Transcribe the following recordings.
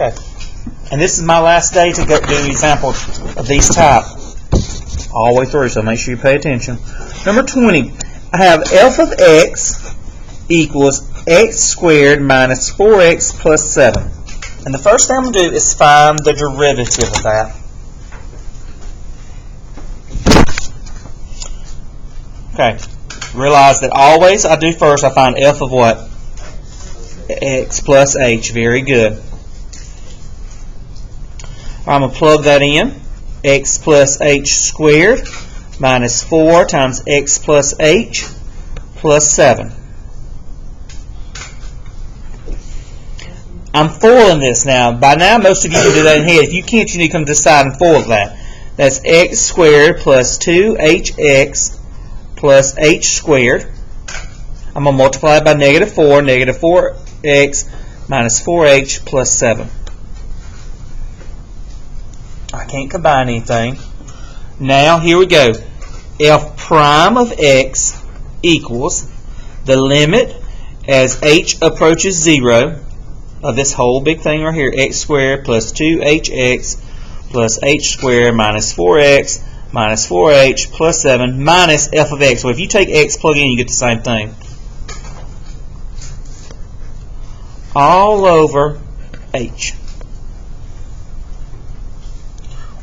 Okay. And this is my last day to go do examples of these type all the way through, so make sure you pay attention. Number 20, I have f of x equals x squared minus 4x plus 7. And the first thing I'm going to do is find the derivative of that. Okay. Realize that always I do first, I find f of what? X plus h. Very good. I'm going to plug that in. X plus h squared minus 4 times x plus h plus 7. I'm foiling this now. By now, most of you can do that in head. If you can't, you need to come to the side and foil that. That's x squared plus 2hx plus h squared. I'm going to multiply it by negative 4. Negative 4x minus 4h plus 7. I can't combine anything. Now, here we go. F prime of x equals the limit as h approaches 0 of this whole big thing right here, x squared plus 2hx plus h squared minus 4x minus 4h plus 7 minus f of x. So if you take x, plug in, you get the same thing. All over h.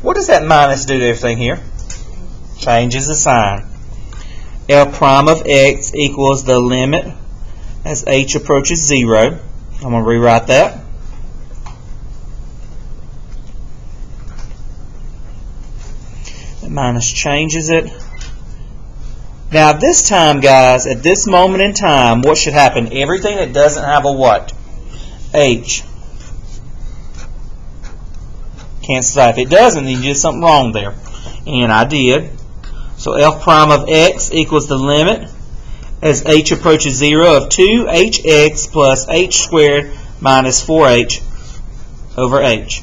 What does that minus do to everything here? Changes the sign. F prime of x equals the limit as h approaches 0. I'm going to rewrite that. The minus changes it. Now this time, guys, at this moment in time, what should happen? Everything that doesn't have a what? H. Cancel out. If it doesn't, then you did something wrong there. And I did. So f prime of x equals the limit as h approaches 0 of 2hx plus h squared minus 4h over h.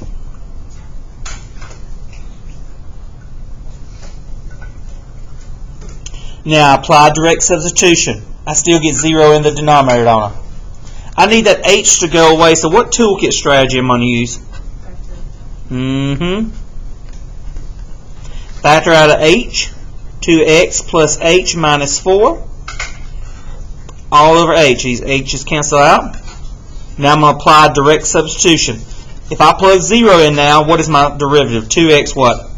Now apply direct substitution. I still get 0 in the denominator, don't I? I need that h to go away, so what toolkit strategy am I going to use? Factor out of h, 2x plus h minus 4, all over h. These h's cancel out. Now I'm going to apply direct substitution. If I plug 0 in now, what is my derivative? 2x what?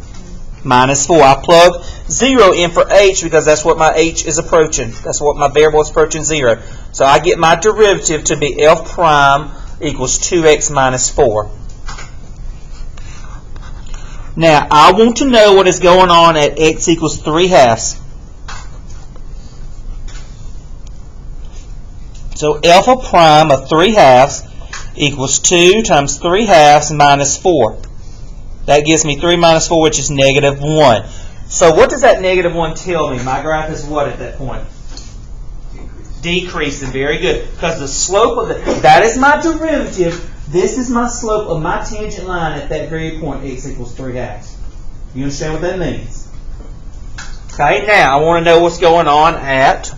Minus 4. I plug 0 in for h because that's what my h is approaching. That's what my variable is approaching, 0. So I get my derivative to be f prime equals 2x minus 4. Now, I want to know what is going on at x equals 3/2. So, f of prime of 3/2 equals 2 times 3/2 minus 4. That gives me 3 minus 4, which is negative 1. So, what does that negative 1 tell me? My graph is what at that point? Decreasing. Very good. Because the slope of that is my derivative. This is my slope of my tangent line at that very point, x equals 3/2. You understand what that means? Okay, now I want to know what's going on at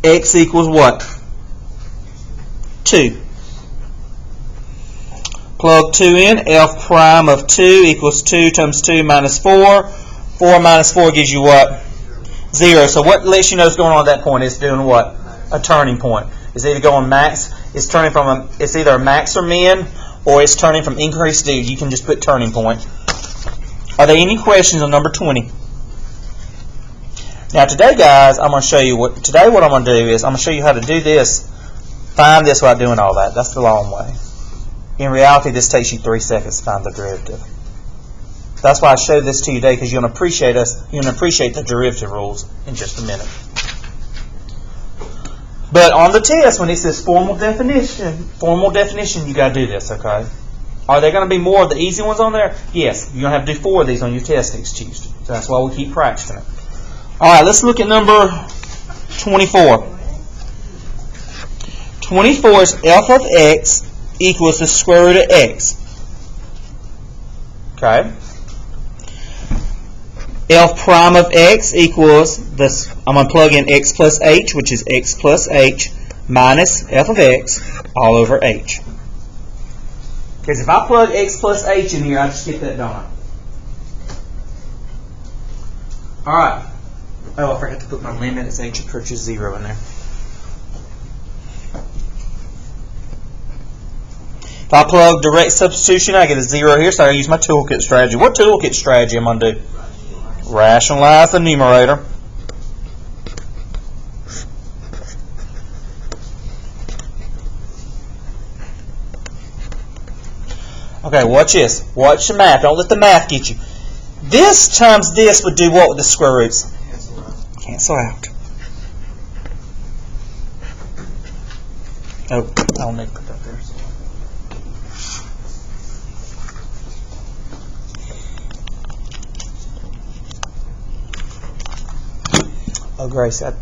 x equals what? 2. Plug 2 in. F prime of 2 equals 2 times 2 minus 4. 4 minus 4 gives you what? 0. So what lets you know what's going on at that point? It's doing what? A turning point. It's either going max, it's either a max or min, or it's turning from increased to. You can just put turning point. Are there any questions on number 20? Now today, guys, I'm going to show you what I'm going to do is I'm going to show you how to do this, find this without doing all that. That's the long way. In reality, this takes you 3 seconds to find the derivative. That's why I showed this to you today, because you're going to appreciate the derivative rules in just a minute. But on the test, when it says formal definition, you got to do this, okay? Are there going to be more of the easy ones on there? Yes. You're going to have to do 4 of these on your test next Tuesday. So that's why we keep practicing it. All right, let's look at number 24. 24 is f of x equals the square root of x. Okay? F prime of x equals this. I'm going to plug in x plus h, which is x plus h minus f of x all over h. Because if I plug x plus h in here, I just get that, don't I? Alright. Oh, I forgot to put my limit as h approaches 0 in there. If I plug direct substitution, I get a 0 here, so I use my toolkit strategy. What toolkit strategy am I going to do? Rationalize the numerator. Okay, watch this. Watch the math. Don't let the math get you. This times this would do what with the square roots? Cancel out. Oh, I don't need to put that there. Oh, Grace, I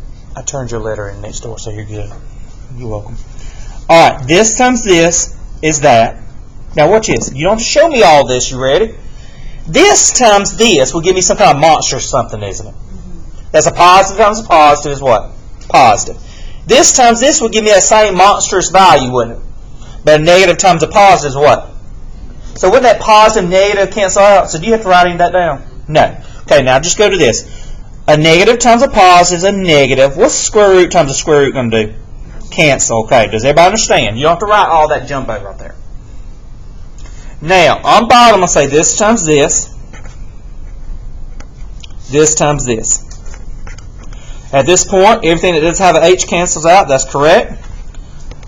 turned your letter in next door, so you're good. You're welcome. All right, this times this is that. Now, watch this. You don't have to show me all this. You ready? This times this will give me some kind of monster something, isn't it? That's a positive times a positive is what? Positive. This times this will give me that same monstrous value, wouldn't it? But a negative times a positive is what? So wouldn't that positive and negative cancel out? So do you have to write any of that down? No. Okay, now just go to this. A negative times a positive is a negative. What's the square root times the square root going to do? Cancel. Okay, does everybody understand? You don't have to write all that jumbo right there. Now, on bottom, I'll say this times this. This times this. At this point, everything that does have an h cancels out. That's correct.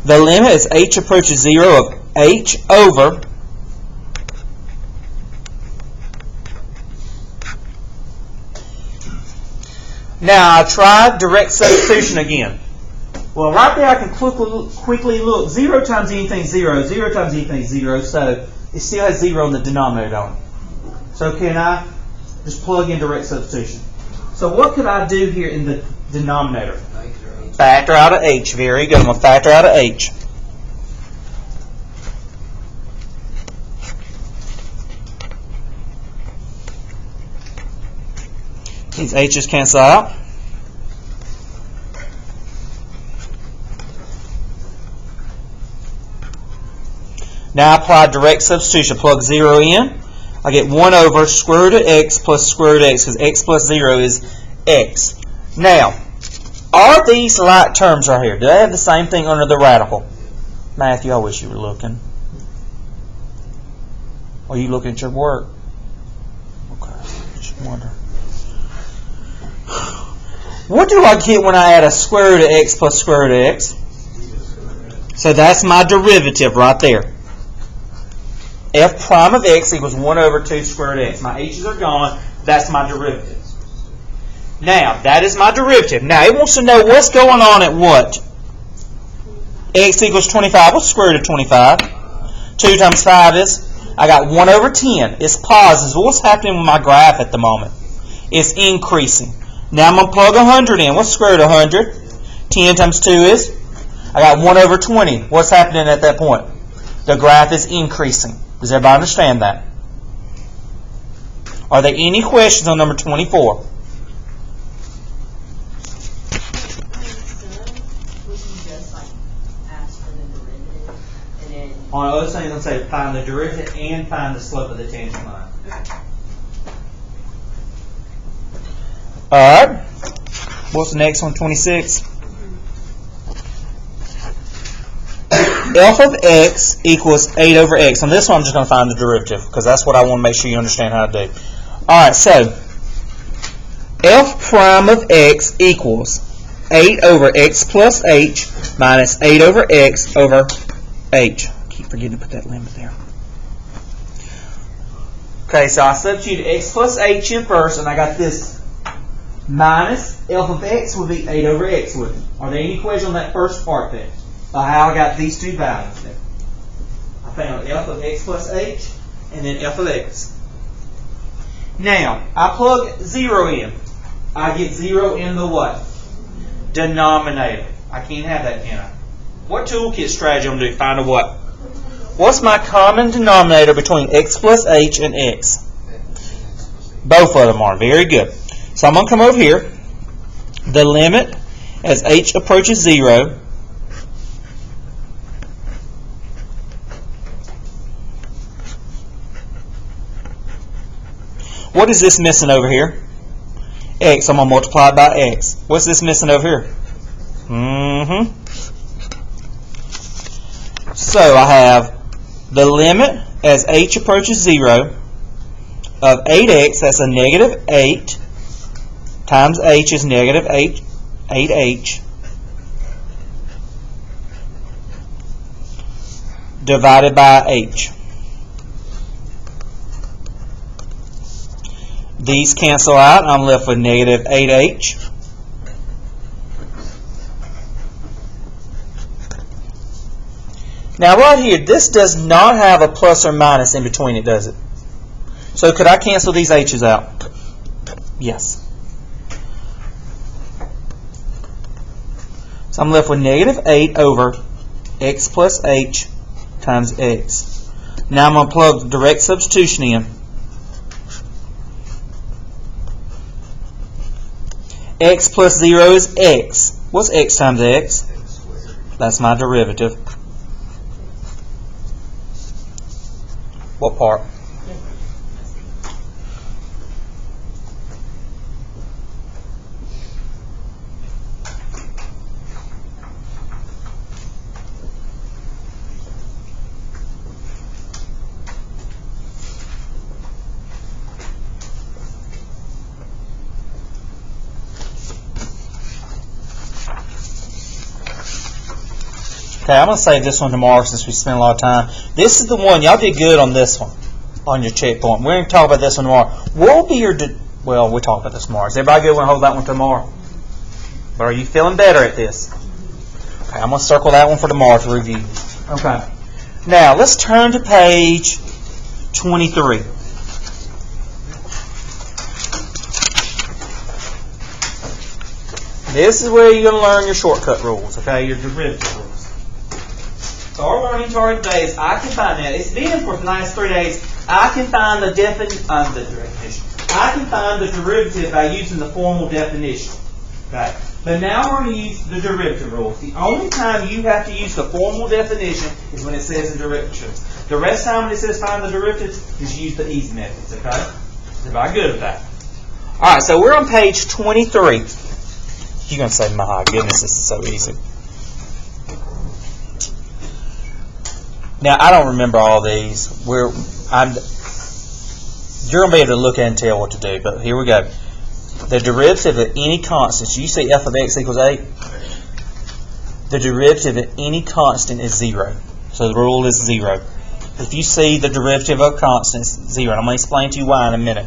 The limit is h approaches 0 of h over Now, I tried direct substitution again. Well, right there I can quickly look. 0 times anything is 0. 0 times anything is 0. So it still has 0 in the denominator on it. So can I just plug in direct substitution? So what could I do here in the denominator? Factor out of h. Very good. I'm going to factor out of h. These h's cancel out. Now I apply direct substitution. Plug 0 in. I get 1 over square root of x plus square root of x, because x plus 0 is x. Now, are these like terms right here? Do they have the same thing under the radical? Matthew, I wish you were looking. Are you looking at your work? Okay, just wonder. What do I get when I add a square root of x plus square root of x? So that's my derivative right there. F prime of x equals 1 over 2 square root of x. My h's are gone. That's my derivative. Now, that is my derivative. Now, it wants to know what's going on at what? X equals 25. What's the square root of 25? 2 times 5 is? I got 1 over 10. It's positive. What's happening with my graph at the moment? It's increasing. Now I'm going to plug 100 in. What's the square root of 100? 10 times 2 is? I got 1 over 20. What's happening at that point? The graph is increasing. Does everybody understand that? Are there any questions on number 24? On the other thing, I'm going to say find the derivative and find the slope of the tangent line. Alright. What's the next one? 26. F of x equals 8 over x. On this one, I'm just going to find the derivative, because that's what I want to make sure you understand how to do. Alright, so f prime of x equals 8 over x plus h minus 8 over x over h. I keep forgetting to put that limit there. Okay, so I substitute x plus h in first, and I got this minus f of x would be 8 over x, wouldn't it? Are there any questions on that first part there? How I got these two values there? I found f of x plus h and then f of x. Now, I plug 0 in. I get 0 in the what? Denominator. I can't have that, can I? What toolkit strategy I'm going to do? Find a what? What's my common denominator between x plus h and x? Both of them are. Very good. So I'm going to come over here. The limit as h approaches 0 What is this missing over here? X. I'm going to multiply it by X. What's this missing over here? So I have the limit as h approaches 0 of 8x, that's a negative 8, times h is negative 8h, divided by h. These cancel out. I'm left with negative 8h. Now right here, this does not have a plus or minus in between it, does it? So could I cancel these h's out? Yes. So I'm left with negative 8 over x plus h times x. Now I'm going to plug direct substitution in. X plus 0 is x. What's x times x? That's my derivative. What part? Okay, I'm going to save this one tomorrow since we spent a lot of time. This is the one. Y'all did good on this one, on your checkpoint. We're going to talk about this one tomorrow. What will be your... Well, we'll talk about this tomorrow. Is everybody good when I hold that one tomorrow? But are you feeling better at this? Okay, I'm going to circle that one for tomorrow to review. Okay. Now, let's turn to page 23. This is where you're going to learn your shortcut rules, okay? Your derivative rules. So our learning target today is I can find that. It's been for the last 3 days. I can find the definition. I can find the derivative by using the formal definition. Okay. But now we're going to use the derivative rules. The only time you have to use the formal definition is when it says the derivatives. The rest of the time when it says find the derivatives, just use the easy methods. Okay. Is everybody good with that? All right. So we're on page 23. You're going to say, my goodness, this is so easy. Now, I don't remember all these. You're going to be able to look at and tell what to do, but here we go. The derivative of any constant, so you say f of x equals 8. The derivative of any constant is 0. So the rule is 0. If you see the derivative of a constant, it's 0. And I'm going to explain to you why in a minute.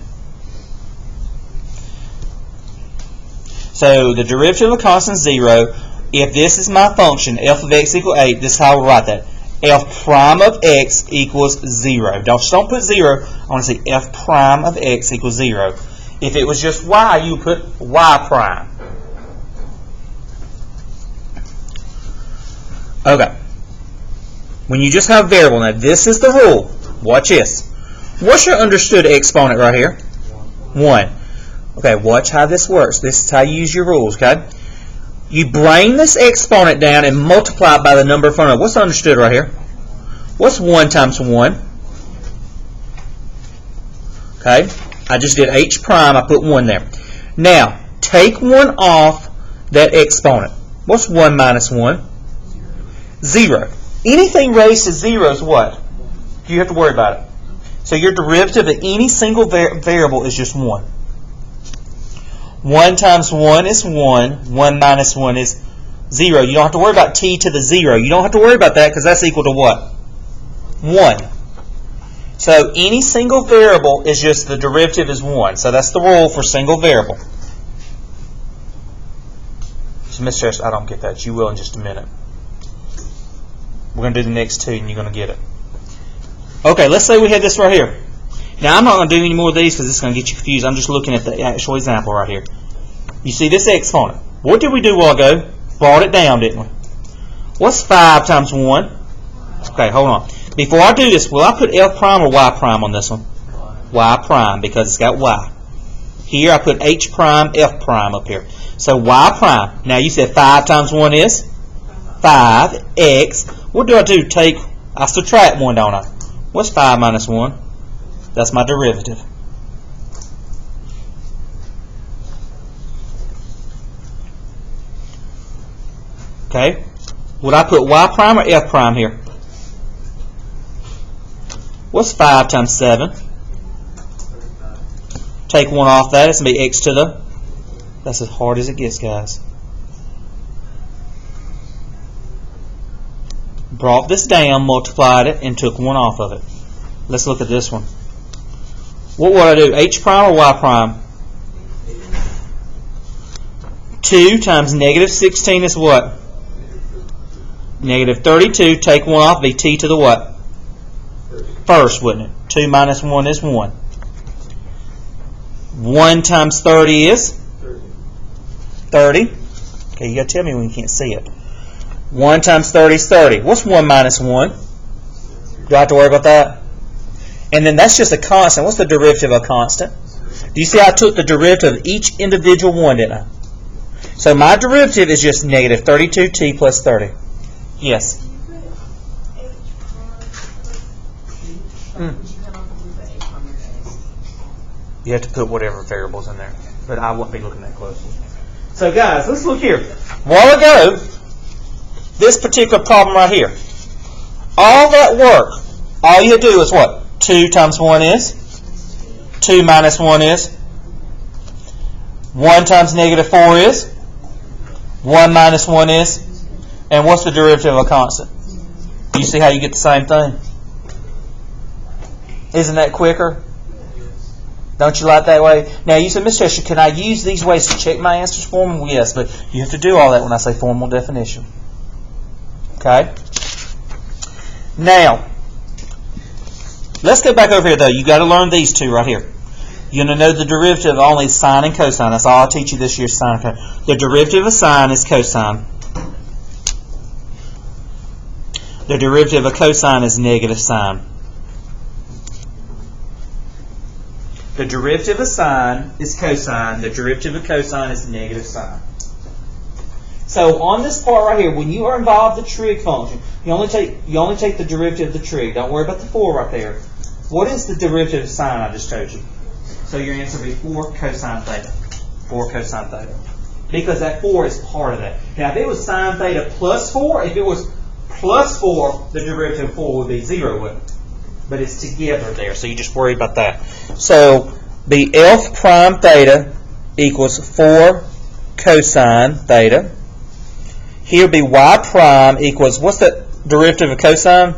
So the derivative of a constant is 0. If this is my function, f of x equals 8, this is how I will write that. F prime of x equals 0. Don't put 0. I want to say f prime of x equals 0. If it was just y, you put y prime. Okay. When you just have a variable, now this is the rule. Watch this. What's your understood exponent right here? 1. Okay, watch how this works. This is how you use your rules, okay? You bring this exponent down and multiply it by the number in front of it. What's understood right here? What's 1 times 1? Okay, I just did h prime. I put 1 there. Now, take 1 off that exponent. What's 1 minus 1? 0. Anything raised to 0 is what? You have to worry about it. So your derivative of any single variable is just 1. 1 times 1 is 1. 1 minus 1 is 0. You don't have to worry about t to the 0. You don't have to worry about that because that's equal to what? 1. So any single variable is just the derivative is 1. So that's the rule for single variable. So Mr. Harris, I don't get that. You will in just a minute. We're going to do the next 2 and you're going to get it. Okay, let's say we had this right here. Now, I'm not going to do any more of these because it's going to get you confused. I'm just looking at the actual example right here. You see this exponent. What did we do a while ago? Brought it down, didn't we? What's 5 times 1? Okay, hold on. Before I do this, will I put F prime or Y prime on this one? Y prime, because it's got Y. Here, I put H prime, F prime up here. So, Y prime. Now, you said 5 times 1 is? 5x. What do? I subtract 1, don't I? What's 5 minus 1? That's my derivative. Okay? Would I put y prime or f prime here? What's 5 times 7? Take 1 off that. It's going to be x to the... That's as hard as it gets, guys. Brought this down, multiplied it, and took 1 off of it. Let's look at this one. What would I do? H prime or y prime? 2 times negative 16 is what? Negative 32. Take 1 off, be t to the what? First, wouldn't it? 2 minus 1 is 1. 1 times 30 is? 30. Okay, you got to tell me when you can't see it. 1 times 30 is 30. What's 1 minus 1? Do I have to worry about that? And then that's just a constant. What's the derivative of a constant? Do you see I took the derivative of each individual one, didn't I? So my derivative is just negative 32t plus 30. Yes? You have to put whatever variables in there. But I won't be looking that closely. So guys, let's look here. A while ago, this particular problem right here. All that work, all you do is what? 2 times 1 is? 2 minus 1 is? 1 times negative 4 is? 1 minus 1 is? And what's the derivative of a constant? Do you see how you get the same thing? Isn't that quicker? Don't you like that way? Now you said, Mr. Chester, can I use these ways to check my answers for them? Well, yes, but you have to do all that when I say formal definition. Okay? Now, let's go back over here though. You got to learn these two right here. You're going to know the derivative of only sine and cosine. That's all I'll teach you this year, sine and cosine. The derivative of sine is cosine. The derivative of cosine is negative sine. The derivative of sine is cosine. The derivative of cosine is negative sine. So on this part right here, when you are involved in the trig function, you only take the derivative of the trig. Don't worry about the 4 right there. What is the derivative of sine I just told you? So your answer will be 4 cosine theta. 4 cosine theta. Because that 4 is part of that. Now if it was sine theta plus 4, if it was plus 4, the derivative of 4 would be 0, wouldn't it? But it's together there, so you just worry about that. So the f prime theta equals 4 cosine theta. Here would be y prime equals, what's the derivative of cosine?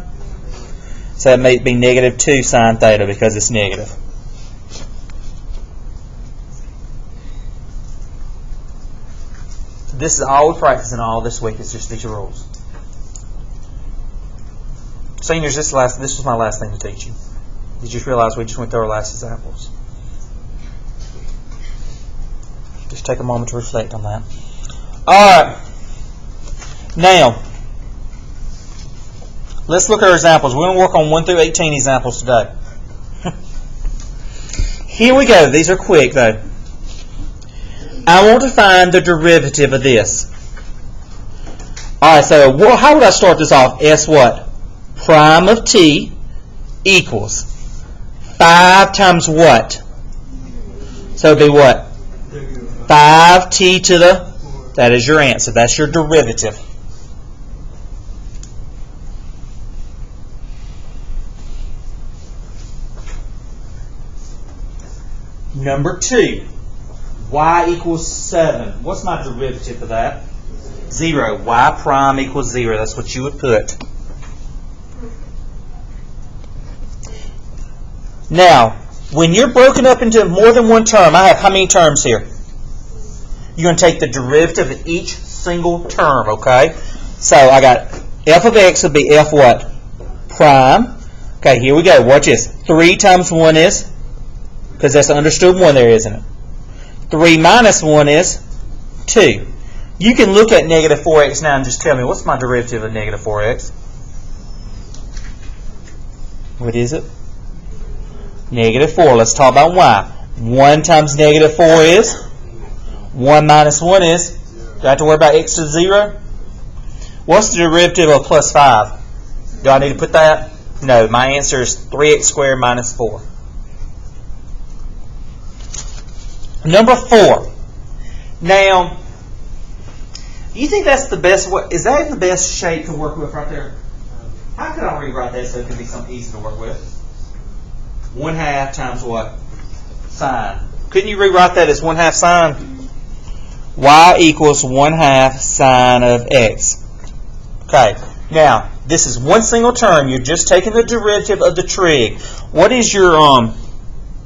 So that may be negative 2 sine theta because it's negative. This is all we're practicing all this week. It's just these rules. Seniors, this was my last thing to teach you. You just realize we just went through our last examples. Just take a moment to reflect on that. Alright. Now, let's look at our examples. We're going to work on 1 through 18 examples today. Here we go. These are quick, though. I want to find the derivative of this. Alright, so how would I start this off? S what? Prime of t equals 5 times what? So it would be what? 5t to the... That is your answer. That's your derivative. Number 2. Y equals 7. What's my derivative of that? 0. Y prime equals 0. That's what you would put. Now, when you're broken up into more than one term, I have how many terms here? You're going to take the derivative of each single term, okay? So I got f of x would be f what? Prime. Okay, here we go. Watch this. 3 times 1 is? Because that's an understood 1 there, isn't it? 3 minus 1 is 2. You can look at negative 4x now and just tell me, what's my derivative of negative 4x? What is it? Negative 4. Let's talk about y. 1 times negative 4 is? 1 minus 1 is? Do I have to worry about x to 0? What's the derivative of plus 5? Do I need to put that? No. My answer is 3x squared minus 4. Number 4. Now, You think that's the best way? Is that the best shape to work with right there? How could I rewrite that so it could be something easy to work with? 1/2 times what? Sine. Couldn't you rewrite that as 1/2 sine? Y equals 1/2 sine of x. Okay. Now, this is one single term. You're just taking the derivative of the trig. What is your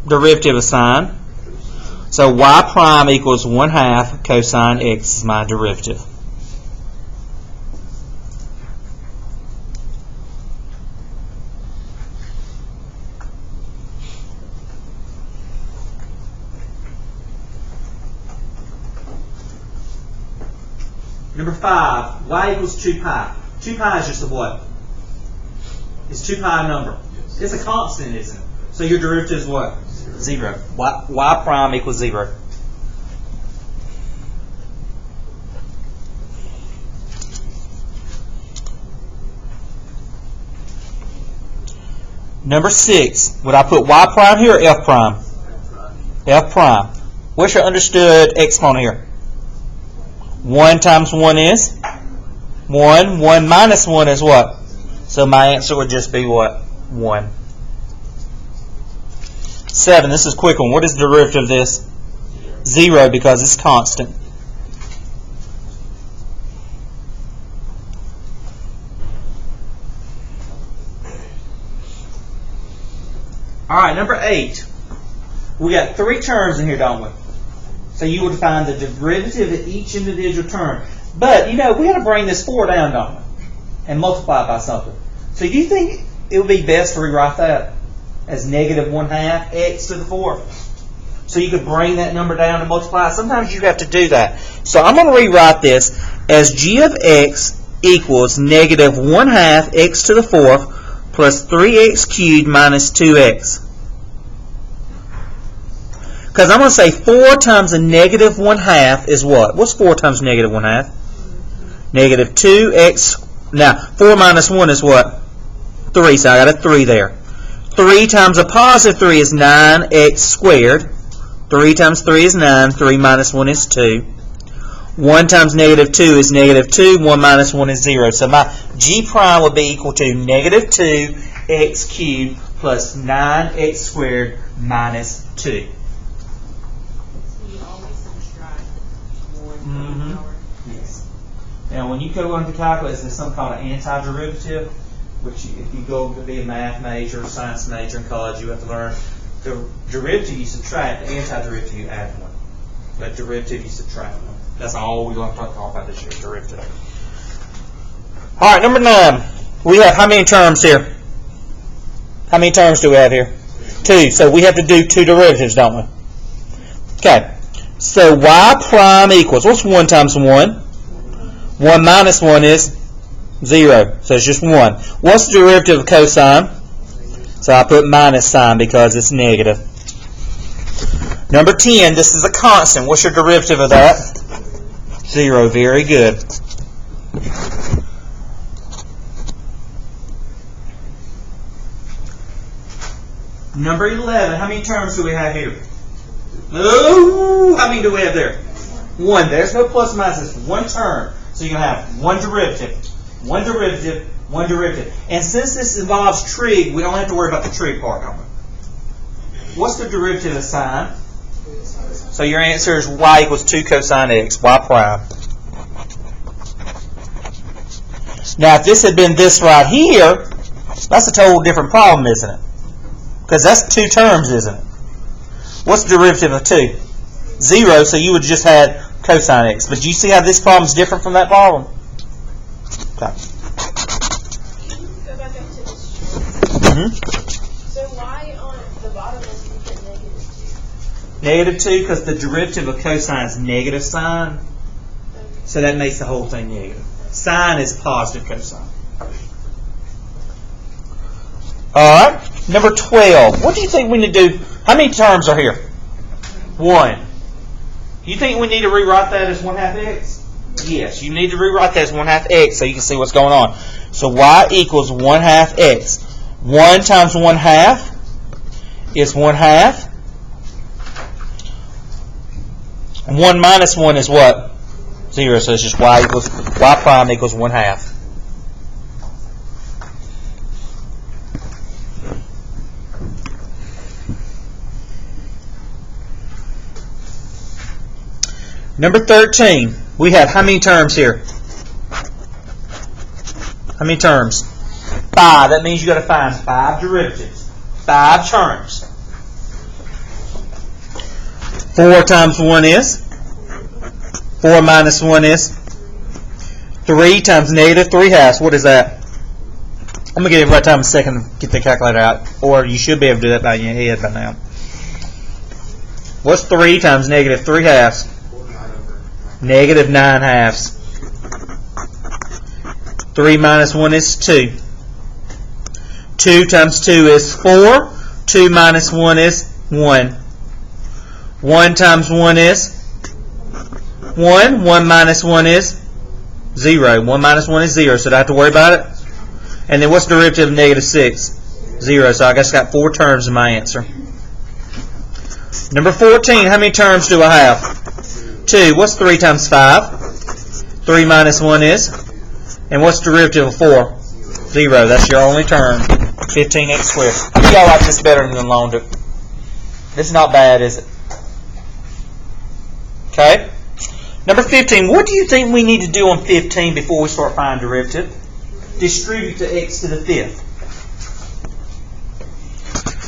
derivative of sine? So y prime equals 1/2 cosine x is my derivative. Number 5, y equals 2 pi. 2 pi is just a what? Is 2 pi a number? Yes. It's a constant, isn't it? So your derivative is what? 0. Y prime equals 0. Number 6, would I put y prime here or f prime? F prime. What's your understood exponent here? 1 times 1 is 1. 1 minus 1 is what? So my answer would just be what? 1. 7. This is a quick one. What is the derivative of this? 0 because it's constant. Alright, number 8. We got 3 terms in here, don't we? So you would find the derivative of each individual term. But, we had to bring this 4 down, don't we? And multiply it by something. So do you think it would be best to rewrite that as negative 1/2 x to the 4th? So you could bring that number down and multiply it. Sometimes you have to do that. So I'm going to rewrite this as g of x equals negative 1/2 x to the 4th plus 3x cubed minus 2x. Because I'm going to say 4 times a negative 1/2 is what? What's 4 times negative 1/2? Negative 2x. Now, 4 minus 1 is what? 3. So I got a 3 there. 3 times a positive 3 is 9x squared. 3 times 3 is 9. 3 minus 1 is 2. 1 times negative 2 is negative 2. 1 minus 1 is 0. So my g prime would be equal to negative 2x cubed plus 9x squared minus 2. Yes. Now, when you go on to calculus, there's something called an antiderivative, which if you go to be a math major or science major in college, you have to learn the derivative you subtract, the antiderivative you add 1. But derivative you subtract 1. That's all we're going to talk about this year, derivative. All right, number 9. We have how many terms here? How many terms do we have here? 2. So we have to do 2 derivatives, don't we? Okay. So y prime equals, what's 1 times 1? 1 minus 1 is 0. So it's just 1. What's the derivative of cosine? So I put minus sign because it's negative. Number 10, this is a constant. What's your derivative of that? 0. Very good. Number 11, how many terms do we have here? Oh, how many do we have there? 1. There's no plus minus. It's 1 term. So you're going to have 1 derivative, 1 derivative, 1 derivative. And since this involves trig, we don't have to worry about the trig part, don't we? What's the derivative of sine? So your answer is y equals 2 cosine x, y prime. Now, if this had been this right here, that's a total different problem, isn't it? Because that's 2 terms, isn't it? What's the derivative of 2? 0, so you would just had cosine x. But do you see how this problem is different from that problem? Okay. Go back up to this chart. So why on the bottom is we get negative 2? Negative 2 because the derivative of cosine is negative sine. So that makes the whole thing negative. Sine is positive cosine. Alright, number 12. What do you think we need to do? How many terms are here? 1. You think we need to rewrite that as 1/2 x? Yes, you need to rewrite that as 1/2 x so you can see what's going on. So y equals 1/2 x. 1 times 1/2 is 1/2. 1 minus 1 is what? 0. So it's just y prime equals 1/2. Number 13, we have how many terms here? How many terms? 5. That means you got to find 5 derivatives. 5 terms. 4 times 1 is? 4 minus 1 is? 3 times negative 3/2. What is that? I'm going to give you right time a second to get the calculator out. Or you should be able to do that by your head by now. What's 3 times negative 3/2? Negative 9/2. 3 minus 1 is 2. 2 times 2 is 4. 2 minus 1 is 1. 1 times 1 is 1. 1 minus 1 is 0. 1 minus 1 is 0, so I don't have to worry about it. And then what's the derivative of negative 6? 0, so I guess I got 4 terms in my answer. Number 14, how many terms do I have? 2. What's 3 times 5? 3 minus 1 is? And what's the derivative of 4? 0. That's your only term. 15x squared. I think y'all like this better than longer. This is not bad, is it? Okay. Number 15. What do you think we need to do on 15 before we start finding derivative? Distribute to x to the 5th.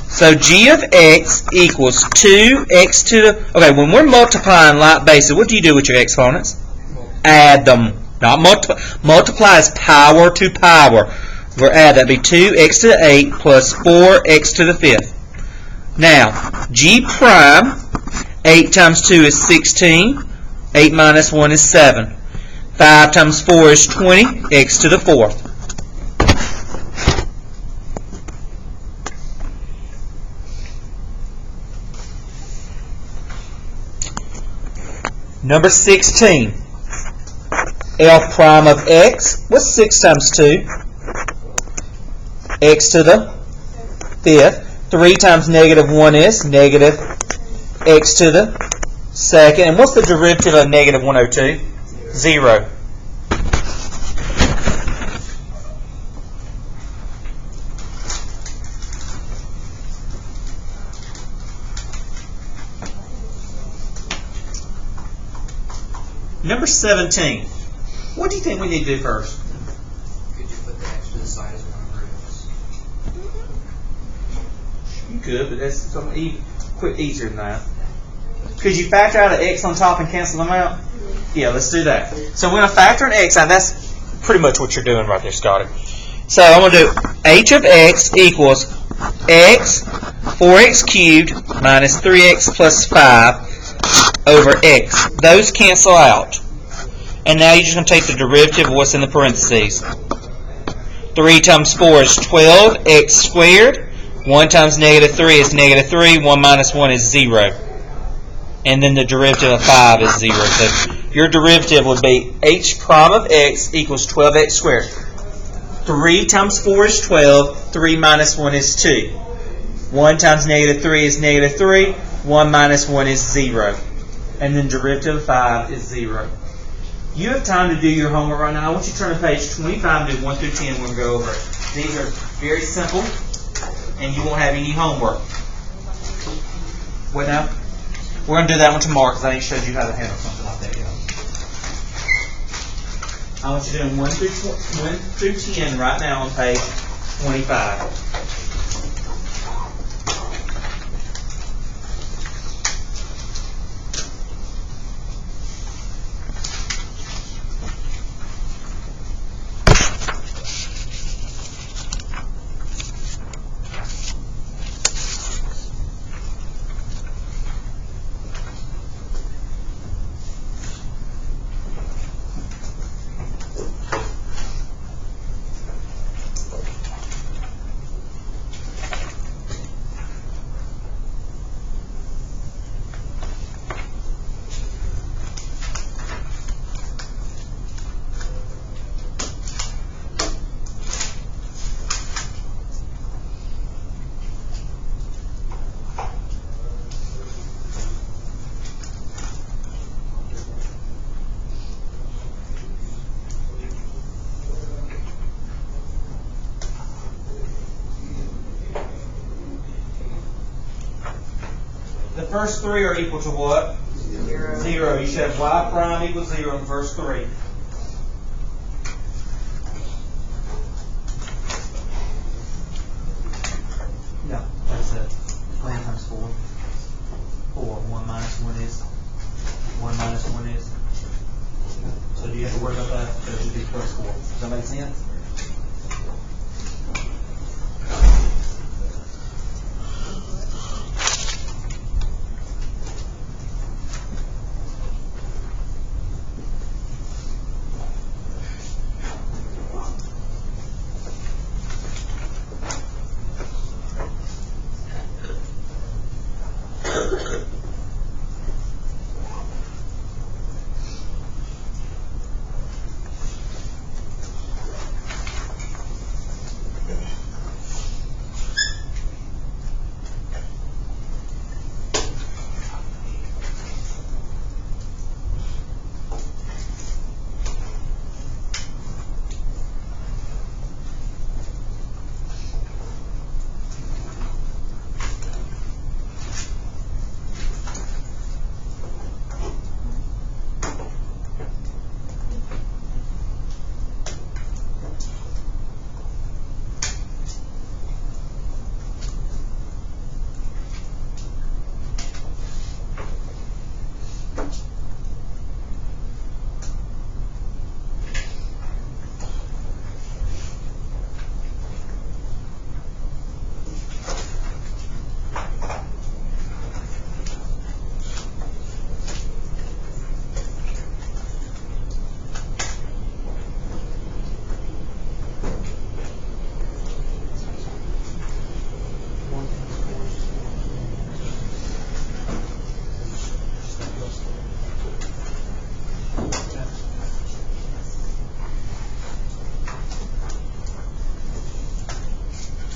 So g of x equals 2x to the... Okay, when we're multiplying like basis, what do you do with your exponents? Add them. Not multiply. Multiply is power to power. We're add. That'd be 2x to the 8 plus 4x to the 5th. Now, g prime, 8 times 2 is 16. 8 minus 1 is 7. 5 times 4 is 20. X to the 4th. Number 16. L prime of x. What's 6 times 2? X to the 5th. 3 times negative 1 is negative x to the 2nd. And what's the derivative of negative 102? 0. Number 17. What do you think we need to do first? Could you put the x to the side as one over x? You could, but that's something easier than that. Could you factor out an x on top and cancel them out? Yeah, let's do that. So we're going to factor an x out. That's pretty much what you're doing right there, Scotty. So I'm going to do h of x equals x, 4x cubed minus 3x plus 5 over x. Those cancel out. And now you're just going to take the derivative of what's in the parentheses. 3 times 4 is 12x squared. 1 times negative 3 is negative 3. 1 minus 1 is 0. And then the derivative of 5 is 0. So your derivative would be h prime of x equals 12x squared. 3 times 4 is 12. 3 minus 1 is 2. 1 times negative 3 is negative 3. 1 minus 1 is 0. And then derivative of 5 is 0. You have time to do your homework right now. I want you to turn to page 25 and do 1 through 10. We're going to go over it. These are very simple, and you won't have any homework. What now? We're going to do that one tomorrow because I ain't showed you how to handle something like that yet. I want you to do 1 through 10 right now on page 25. the first three are equal to what? 0. 0. You should have y prime equals 0 in the first three. No, that's it. 1 times 4. 4. 1 minus 1 is. 1 minus 1 is. So do you have to worry about that? That should be plus 4. Does that make sense?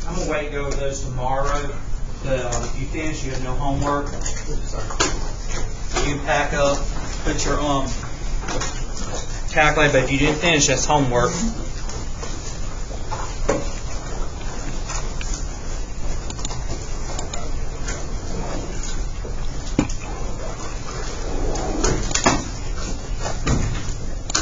I'm going to wait and go over those tomorrow. If you finish, you have no homework. You pack up, put your calculator, but if you didn't finish, that's homework.